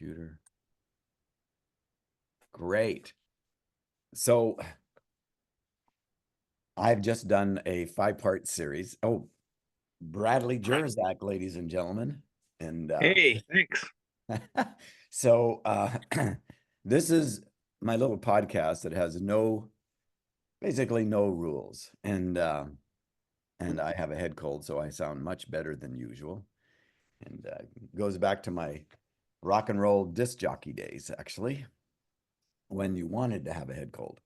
computer. Great. So I've just done a 5-part series. Oh, Bradley Jersak, ladies and gentlemen. And Hey, thanks. so this is my little podcast that has basically no rules. And I have a head cold, so I sound much better than usual. And goes back to my rock and roll disc jockey days, actually, when you wanted to have a head cold.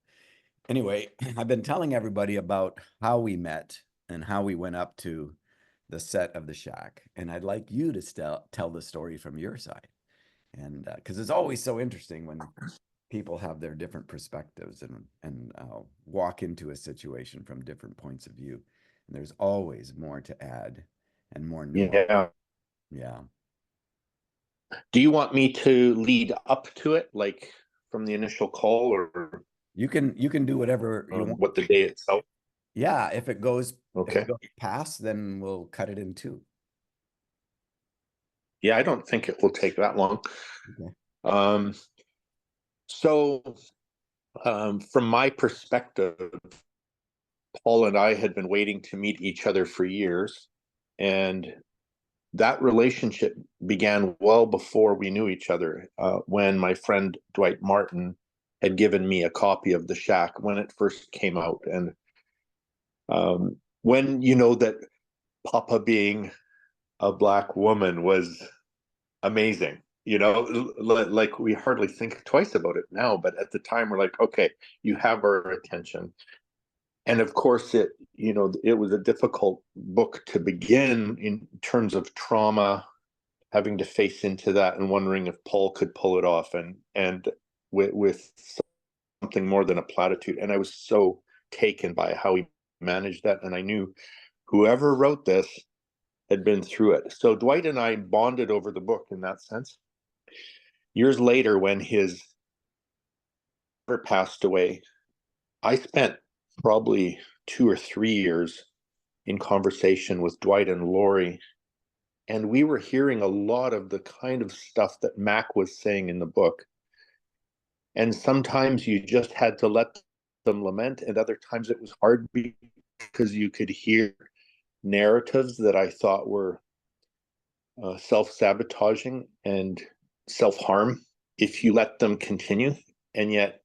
Anyway, I've been telling everybody about how we met and how we went up to the set of the Shack. And I'd like you to tell the story from your side. And because it's always so interesting when people have their different perspectives and walk into a situation from different points of view. And there's always more to add and more nuance. Yeah. Yeah. Do you want me to lead up to it, like from the initial call, or You can do whatever you want. what the day itself? Yeah, if it goes Okay. past, then we'll cut it in two. Yeah, I don't think it will take that long. Okay. Um, so, from my perspective, Paul and I had been waiting to meet each other for years, and that relationship began well before we knew each other. When my friend Dwight Martin had given me a copy of The Shack when it first came out, and when you know that Papa being a black woman was amazing, like we hardly think twice about it now, but at the time we're like, okay, you have our attention. And of course it was a difficult book to begin in terms of trauma, having to face into that and wondering if Paul could pull it off, and with something more than a platitude. And I was so taken by how he managed that, and I knew whoever wrote this had been through it. So Dwight and I bonded over the book in that sense. Years later, when his daughter passed away, I spent probably 2 or 3 years in conversation with Dwight and Lori, and we were hearing a lot of the kind of stuff that Mac was saying in the book. And sometimes you just had to let them lament, and other times it was hard because you could hear narratives that I thought were self-sabotaging and self-harm if you let them continue. And yet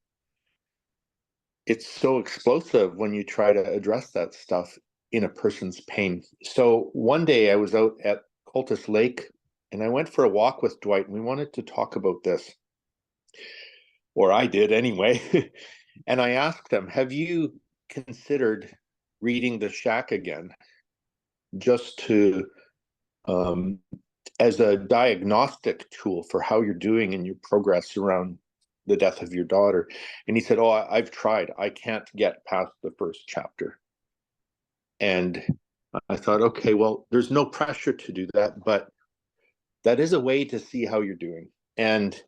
it's so explosive when you try to address that stuff in a person's pain. So one day I was out at Cultus Lake, and I went for a walk with Dwight, and we wanted to talk about this, or I did anyway. And I asked him, have you considered reading The Shack again, just to as a diagnostic tool for how you're doing in your progress around the death of your daughter? And he said, oh, I've tried. I can't get past the first chapter. And I thought, okay, well, there's no pressure to do that, but that is a way to see how you're doing. And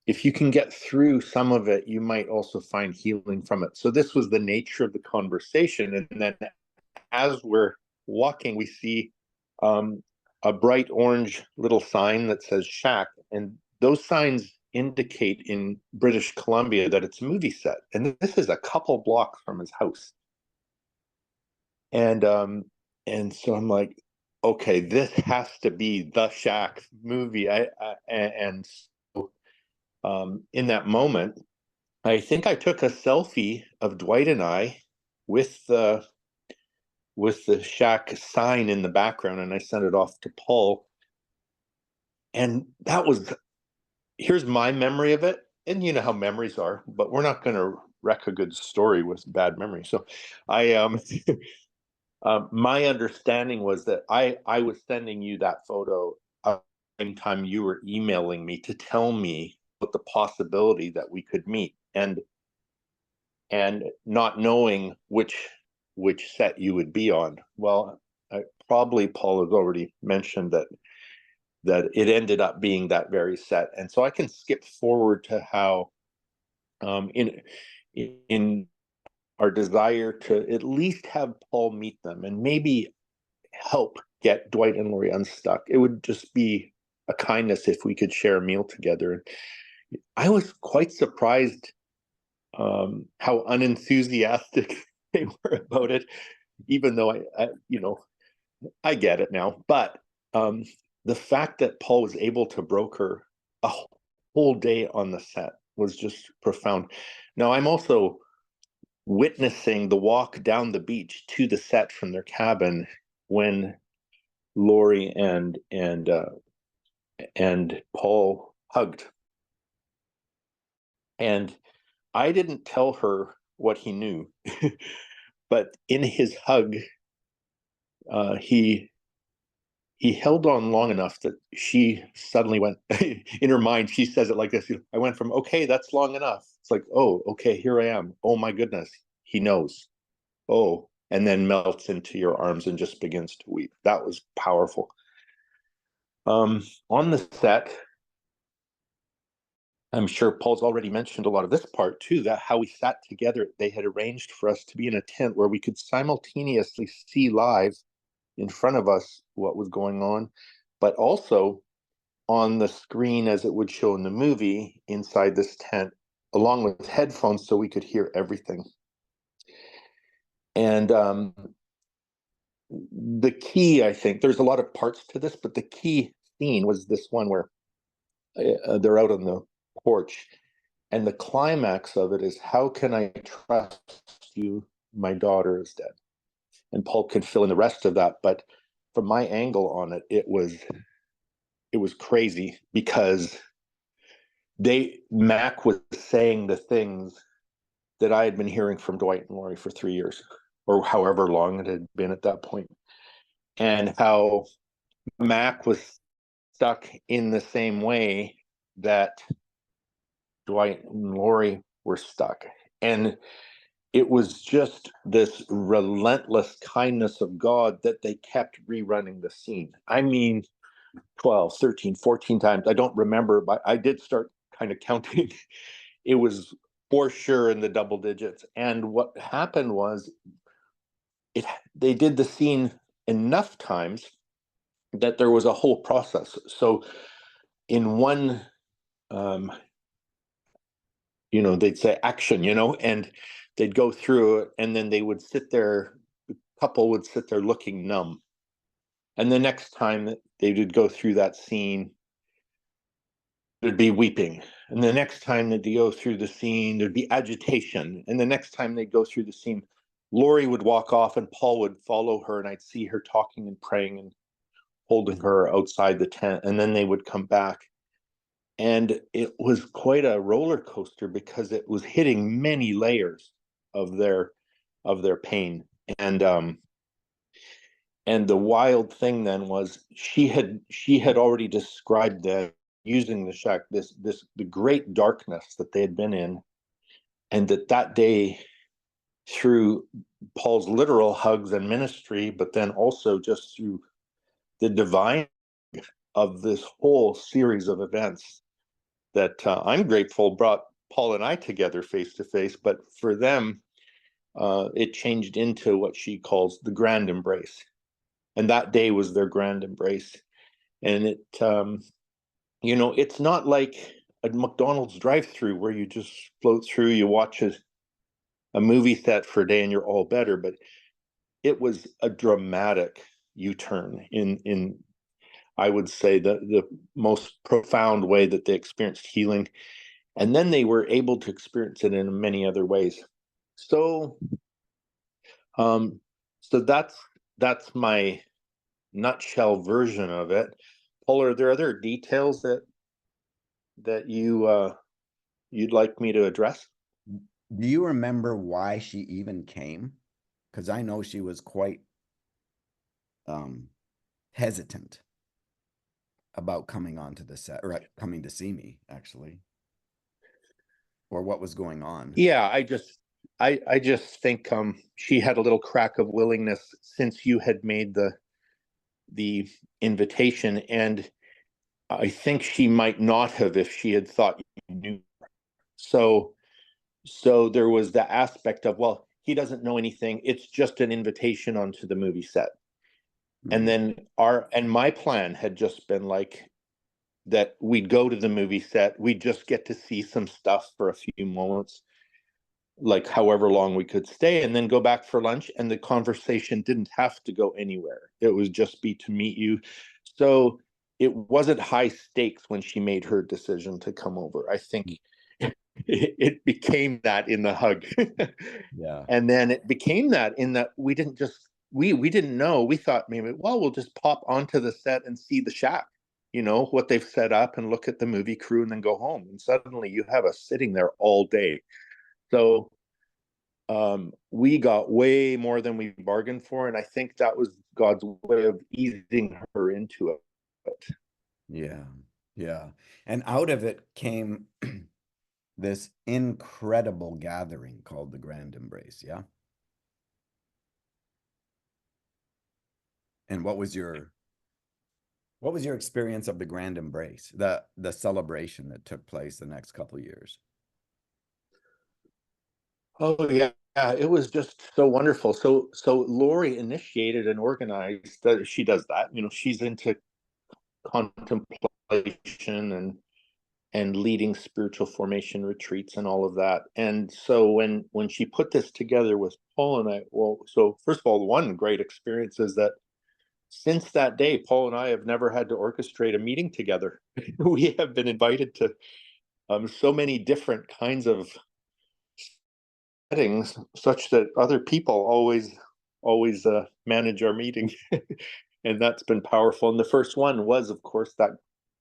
if you can get through some of it, you might also find healing from it. So this was the nature of the conversation. And then as we're walking, we see a bright orange little sign that says Shack. And those signs indicate in British Columbia that it's a movie set. And this is a couple blocks from his house. And so I'm like, okay, this has to be the Shack movie. And so in that moment, I think I took a selfie of Dwight and I with the Shack sign in the background, and I sent it off to Paul. And here's my memory of it. And you know how memories are, but we're not going to wreck a good story with bad memory. So my understanding was that I was sending you that photo at the same time you were emailing me to tell me about the possibility that we could meet, and not knowing which set you would be on. Well, probably Paul has already mentioned that it ended up being that very set, and so I can skip forward to how in our desire to at least have Paul meet them and maybe help get Dwight and Lori unstuck. It would just be a kindness if we could share a meal together. And I was quite surprised how unenthusiastic they were about it, even though I get it now. But um, the fact that Paul was able to broker a whole day on the set was just profound. Now, I'm also witnessing the walk down the beach to the set from their cabin when Lori and Paul hugged. And I didn't tell her what he knew, but in his hug, he held on long enough that she suddenly went in her mind. She says it like this: I went from okay, that's long enough. It's like, oh, okay, here I am. Oh my goodness, he knows. Oh, and then melts into your arms and just begins to weep. That was powerful. On the set, I'm sure Paul's already mentioned a lot of this part too, that how we sat together. They had arranged for us to be in a tent where we could simultaneously see live in front of us what was going on, but also on the screen as it would show in the movie inside this tent, along with headphones so we could hear everything. And the key, I think, there's a lot of parts to this, but the key scene was this one where they're out on the porch. And the climax of it is, how can I trust you? My daughter is dead. And Paul could fill in the rest of that. But from my angle on it, it was crazy because Mac was saying the things that I had been hearing from Dwight and Lori for 3 years, or however long it had been at that point, and how Mac was stuck in the same way that Dwight and Lori were stuck. And it was just this relentless kindness of God that they kept rerunning the scene. I mean, 12, 13, 14 times. I don't remember, but I did start kind of counting. It was for sure in the double digits. And what happened was they did the scene enough times that there was a whole process. So in one they'd say action, and they'd go through it, and then they would sit there, the couple would sit there looking numb. And the next time that they would go through that scene, there'd be weeping. And the next time that they go through the scene, there'd be agitation. And the next time they'd go through the scene, Lori would walk off and Paul would follow her, and I'd see her talking and praying and holding her outside the tent. And then they would come back. And it was quite a roller coaster because it was hitting many layers of their pain. And the wild thing then was she had already described that using the shack, the great darkness that they had been in, and that day, through Paul's literal hugs and ministry, but then also just through the divine of this whole series of events, that I'm grateful brought Paul and I together face to face. But for them, it changed into what she calls the grand embrace. And that day was their grand embrace. And it's not like a McDonald's drive-through where you just float through, you watch a movie set for a day and you're all better. But it was a dramatic U-turn in I would say the most profound way that they experienced healing. And then they were able to experience it in many other ways. So so that's my nutshell version of it. Paul, are there other details that you'd like me to address? Do you remember why she even came? Because I know she was quite hesitant about coming onto the set, or coming to see me, actually, or what was going on. Yeah, I just think she had a little crack of willingness since you had made the invitation, and I think she might not have if she had thought you knew. So there was the aspect of, well, he doesn't know anything. It's just an invitation onto the movie set. And then my plan had just been like, that we'd go to the movie set, we'd just get to see some stuff for a few moments, like however long we could stay, and then go back for lunch. And the conversation didn't have to go anywhere. It was just be to meet you. So it wasn't high stakes when she made her decision to come over. I think it became that in the hug. Yeah. And then it became that in that we didn't just we didn't know. We thought maybe, well, we'll just pop onto the set and see the shack, what they've set up, and look at the movie crew and then go home. And suddenly you have us sitting there all day. So we got way more than we bargained for, and I think that was God's way of easing her into it. Yeah. Yeah. And out of it came this incredible gathering called the Grand Embrace. Yeah. And what was your experience of the Grand Embrace, the celebration that took place the next couple of years? Oh yeah, yeah, it was just so wonderful. So Lori initiated and organized that. She does that. She's into contemplation and leading spiritual formation retreats and all of that. And so when she put this together with Paul and I, well, so first of all, one great experience is that since that day, Paul and I have never had to orchestrate a meeting together. We have been invited to so many different kinds of settings, such that other people always manage our meeting. And that's been powerful. And the first one was, of course, that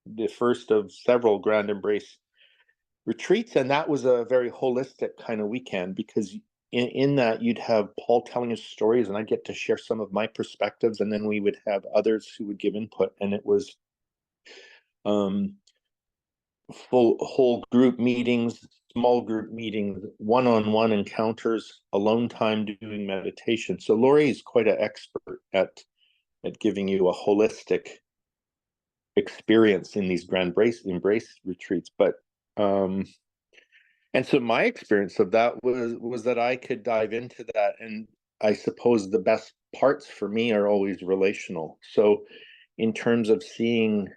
the first of several Grand Embrace retreats, and that was a very holistic kind of weekend, because in that you'd have Paul telling his stories, and I'd get to share some of my perspectives, and then we would have others who would give input, and it was um, full whole group meetings, small group meetings, one-on-one encounters, alone time doing meditation. So Lori is quite an expert at giving you a holistic experience in these Grand Embrace retreats. But and so my experience of that was that I could dive into that, and I suppose the best parts for me are always relational. So in terms of seeing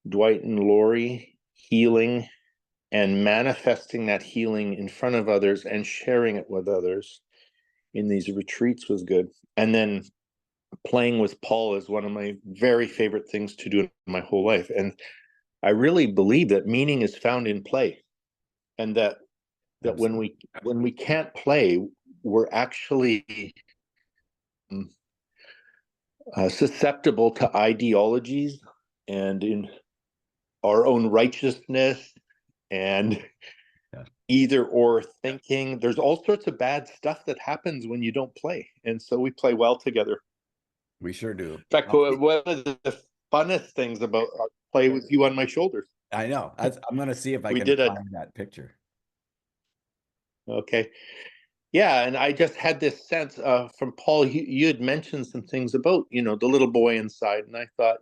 Dwight and Lori healing and manifesting that healing in front of others and sharing it with others in these retreats was good. And then playing with Paul is one of my very favorite things to do in my whole life. And I really believe that meaning is found in play, and that when we can't play, we're actually susceptible to ideologies and in our own righteousness and Yeah. either or thinking. There's all sorts of bad stuff that happens when you don't play, and so we play well together. We sure do. In fact, one of the funnest things about play with you on my shoulders. I know. I'm going to see if I We can did a find that picture. okay. Yeah, and I just had this sense from Paul. You had mentioned some things about the little boy inside, and I thought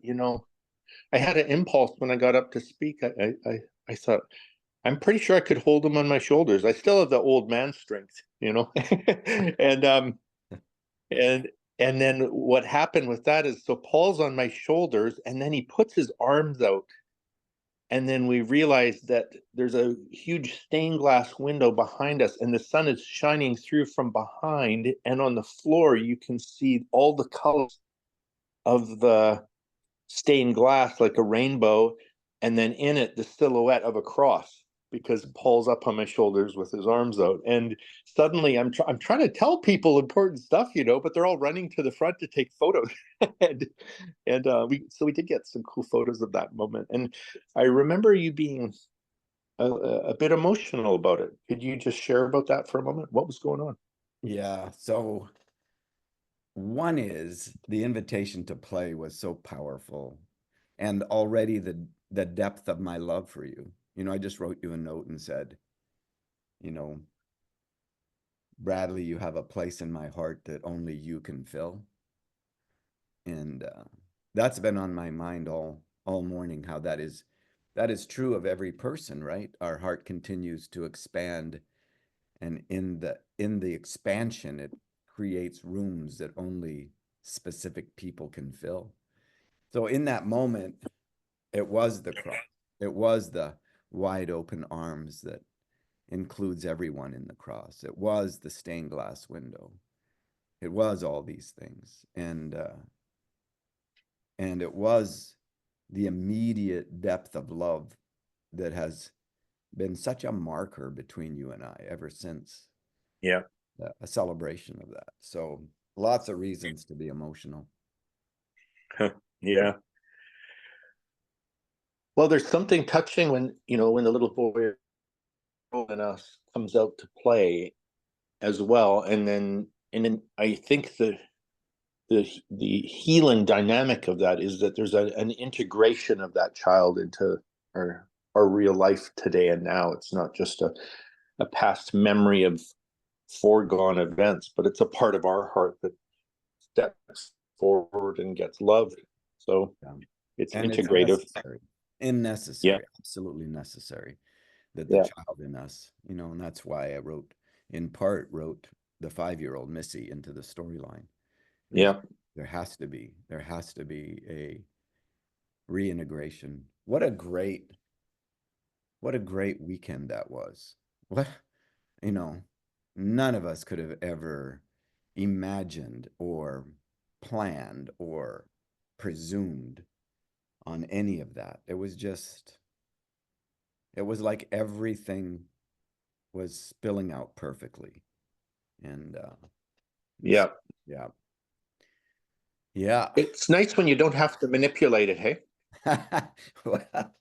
I had an impulse when I got up to speak. I thought I'm pretty sure I could hold him on my shoulders. I still have the old man strength, and and and then what happened with that is, so Paul's on my shoulders, and then he puts his arms out, and then we realize that there's a huge stained glass window behind us, and the sun is shining through from behind, and on the floor you can see all the colors of the stained glass like a rainbow, and then in it the silhouette of a cross, because Paul's up on my shoulders with his arms out. And suddenly I'm trying to tell people important stuff, but they're all running to the front to take photos. and we did get some cool photos of that moment. And I remember you being a bit emotional about it. Could you just share about that for a moment? What was going on? Yeah. So one is the invitation to play was so powerful, and already the depth of my love for you. I just wrote you a note and said, you know, Bradley, you have a place in my heart that only you can fill. And that's been on my mind all morning, how that is true of every person, right? Our heart continues to expand, and in the expansion, it creates rooms that only specific people can fill. So in that moment, It was the cross. It was the wide open arms that includes everyone in the cross. It was the stained glass window. It was all these things. And it was the immediate depth of love that has been such a marker between you and I ever since, Yeah. a celebration of that. So lots of reasons to be emotional. Yeah. Well, there's something touching when, when the little boy in us comes out to play as well. And then I think the healing dynamic of that is that there's an integration of that child into our real life today and now. It's not just a past memory of foregone events, but it's a part of our heart that steps forward and gets loved. So Yeah. it's And it's integrative. necessary, Yeah. absolutely necessary that the Yeah. child in us, and that's why I in part, wrote the 5-year-old Missy into the storyline, is Yeah. there has to be a reintegration. What a great weekend that was. What, you know, none of us could have ever imagined or planned or presumed on any of that. It was like everything was spilling out perfectly. And Yeah. yeah, yeah. It's nice when you don't have to manipulate it, hey? Well,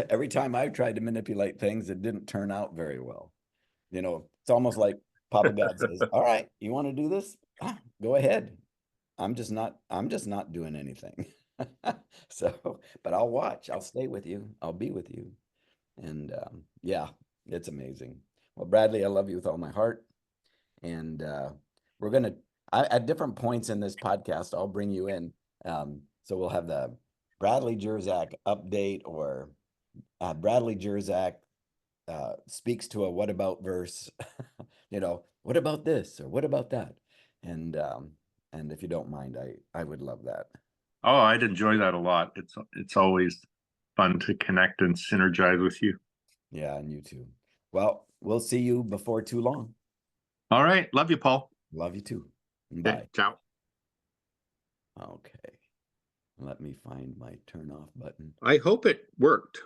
every time I've tried to manipulate things, it didn't turn out very well. It's almost like Papa God says, "All right, you want to do this? Go ahead. I'm just not doing anything." So, but I'll watch. I'll stay with you. I'll be with you. And yeah, it's amazing. Well, Bradley, I love you with all my heart. And we're gonna at different points in this podcast, I'll bring you in. So we'll have the Bradley Jersak update, or Bradley Jersak speaks to a what about verse. What about this or what about that? And if you don't mind, I would love that. Oh, I'd enjoy that a lot. It's always fun to connect and synergize with you. Yeah, and you too. Well, we'll see you before too long. All right. Love you, Paul. Love you too. Okay. Bye. Ciao. Okay. Let me find my turn off button. I hope it worked.